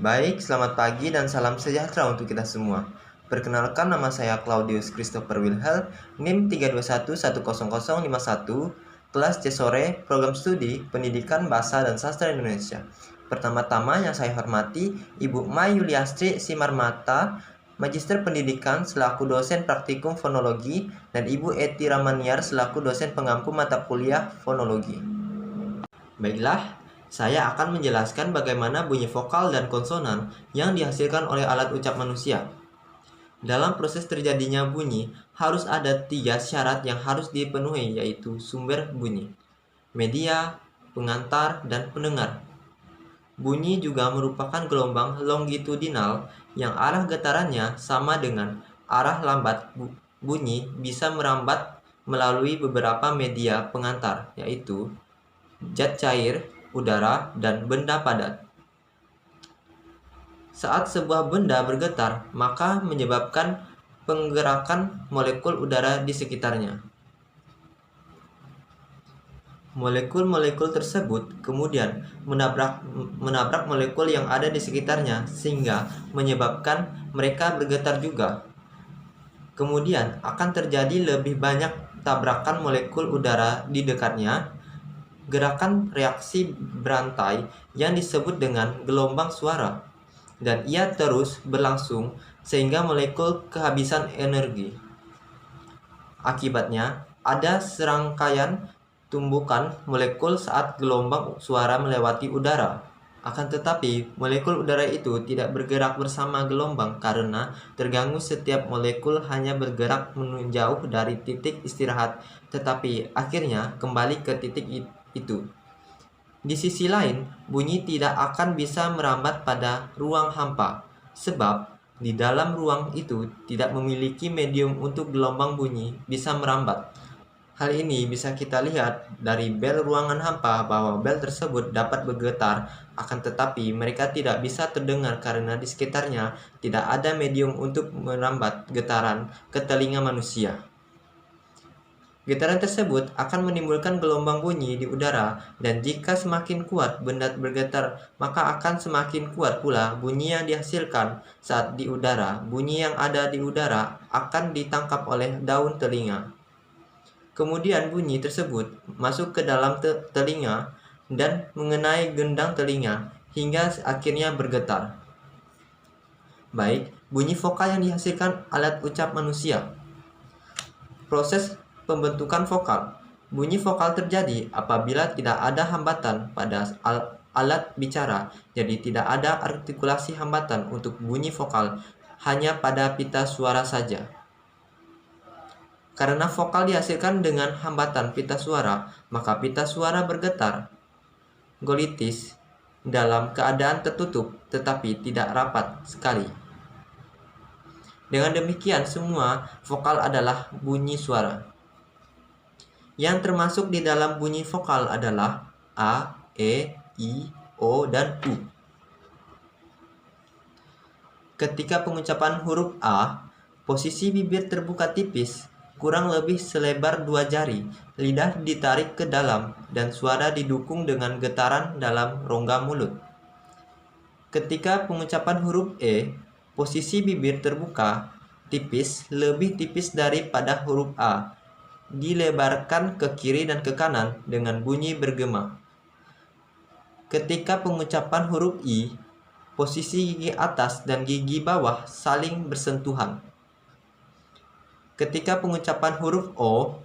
Baik, selamat pagi dan salam sejahtera untuk kita semua. Perkenalkan, nama saya Claudius Christopher Wilhelm, NIM 321100051, kelas C sore, program studi Pendidikan Bahasa dan Sastra Indonesia. Pertama-tama yang saya hormati Ibu Mai Yuliastri Simarmata, Magister Pendidikan selaku dosen praktikum fonologi, dan Ibu Eti Ramaniar selaku dosen pengampu mata kuliah fonologi. Baiklah, saya akan menjelaskan bagaimana bunyi vokal dan konsonan yang dihasilkan oleh alat ucap manusia. Dalam proses terjadinya bunyi, harus ada 3 syarat yang harus dipenuhi, yaitu sumber bunyi, media, pengantar, dan pendengar. Bunyi juga merupakan gelombang longitudinal yang arah getarannya sama dengan arah lambat bunyi bisa merambat melalui beberapa media pengantar, yaitu zat cair, udara, dan benda padat. Saat sebuah benda bergetar, maka menyebabkan penggerakan molekul udara di sekitarnya. Molekul-molekul tersebut kemudian menabrak molekul yang ada di sekitarnya sehingga menyebabkan mereka bergetar juga. Kemudian akan terjadi lebih banyak tabrakan molekul udara di dekatnya, gerakan reaksi berantai yang disebut dengan gelombang suara, dan ia terus berlangsung sehingga molekul kehabisan energi. Akibatnya, ada serangkaian tumbukan molekul saat gelombang suara melewati udara. Akan tetapi, molekul udara itu tidak bergerak bersama gelombang karena terganggu. Setiap molekul hanya bergerak menjauh dari titik istirahat, tetapi akhirnya kembali ke titik itu. Di sisi lain, bunyi tidak akan bisa merambat pada ruang hampa, sebab di dalam ruang itu tidak memiliki medium untuk gelombang bunyi bisa merambat. Hal ini bisa kita lihat dari bel ruangan hampa bahwa bel tersebut dapat bergetar, akan tetapi mereka tidak bisa terdengar karena di sekitarnya tidak ada medium untuk merambat getaran ke telinga manusia. Getaran tersebut akan menimbulkan gelombang bunyi di udara, dan jika semakin kuat benda bergetar, maka akan semakin kuat pula bunyi yang dihasilkan saat di udara. Bunyi yang ada di udara akan ditangkap oleh daun telinga. Kemudian bunyi tersebut masuk ke dalam telinga dan mengenai gendang telinga hingga akhirnya bergetar. Baik, bunyi vokal yang dihasilkan alat ucap manusia. Proses pembentukan vokal. Bunyi vokal terjadi apabila tidak ada hambatan pada alat bicara, jadi tidak ada artikulasi hambatan untuk bunyi vokal, hanya pada pita suara saja. Karena vokal dihasilkan dengan hambatan pita suara, maka pita suara bergetar. Golitis dalam keadaan tertutup tetapi tidak rapat sekali. Dengan demikian, semua vokal adalah bunyi suara. Yang termasuk di dalam bunyi vokal adalah A, E, I, O, dan U. Ketika pengucapan huruf A, posisi bibir terbuka tipis, kurang lebih selebar 2 jari, lidah ditarik ke dalam, dan suara didukung dengan getaran dalam rongga mulut. Ketika pengucapan huruf E, posisi bibir terbuka tipis, lebih tipis daripada huruf A, dilebarkan ke kiri dan ke kanan dengan bunyi bergema. Ketika pengucapan huruf I, posisi gigi atas dan gigi bawah saling bersentuhan. Ketika pengucapan huruf O,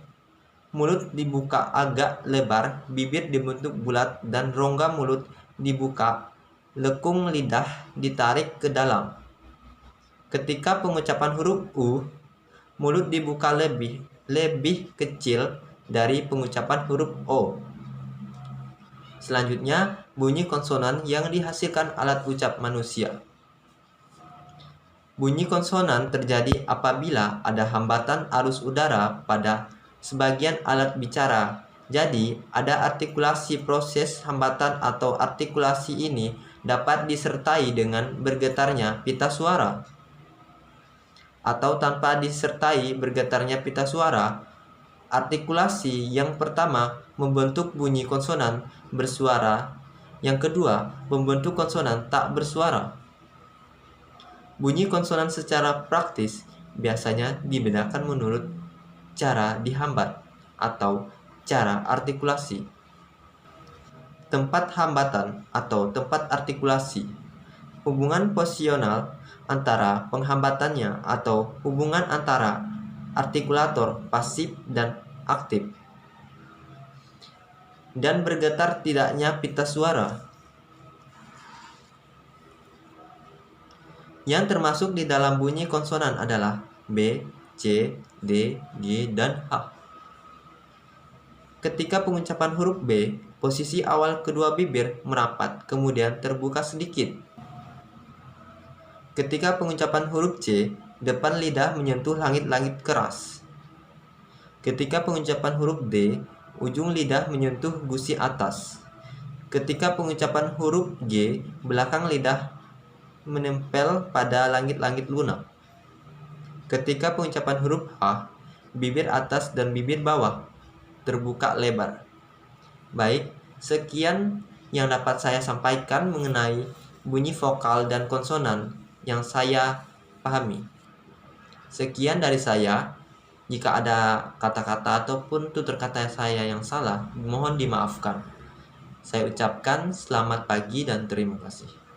mulut dibuka agak lebar, bibir dibentuk bulat, dan rongga mulut dibuka, lekung lidah ditarik ke dalam. Ketika pengucapan huruf U, mulut dibuka lebih kecil dari pengucapan huruf O. Selanjutnya, bunyi konsonan yang dihasilkan alat ucap manusia. Bunyi konsonan terjadi apabila ada hambatan arus udara pada sebagian alat bicara. Jadi, ada artikulasi. Proses hambatan atau artikulasi ini dapat disertai dengan bergetarnya pita suara atau tanpa disertai bergetarnya pita suara. Artikulasi yang pertama membentuk bunyi konsonan bersuara, yang kedua membentuk konsonan tak bersuara. Bunyi konsonan secara praktis biasanya dibedakan menurut cara dihambat atau cara artikulasi. Tempat hambatan atau tempat artikulasi. Hubungan posisional antara penghambatannya atau hubungan antara artikulator pasif dan aktif. Dan bergetar tidaknya pita suara. Yang termasuk di dalam bunyi konsonan adalah B, C, D, G, dan H. Ketika pengucapan huruf B, posisi awal kedua bibir merapat, kemudian terbuka sedikit. Ketika pengucapan huruf C, depan lidah menyentuh langit-langit keras. Ketika pengucapan huruf D, ujung lidah menyentuh gusi atas. Ketika pengucapan huruf G, belakang lidah menempel pada langit-langit lunak. Ketika pengucapan huruf H, bibir atas dan bibir bawah terbuka lebar. Baik, sekian yang dapat saya sampaikan mengenai bunyi vokal dan konsonan yang saya pahami. Sekian dari saya. Jika ada kata-kata ataupun tutur kata saya yang salah, mohon dimaafkan. Saya ucapkan selamat pagi dan terima kasih.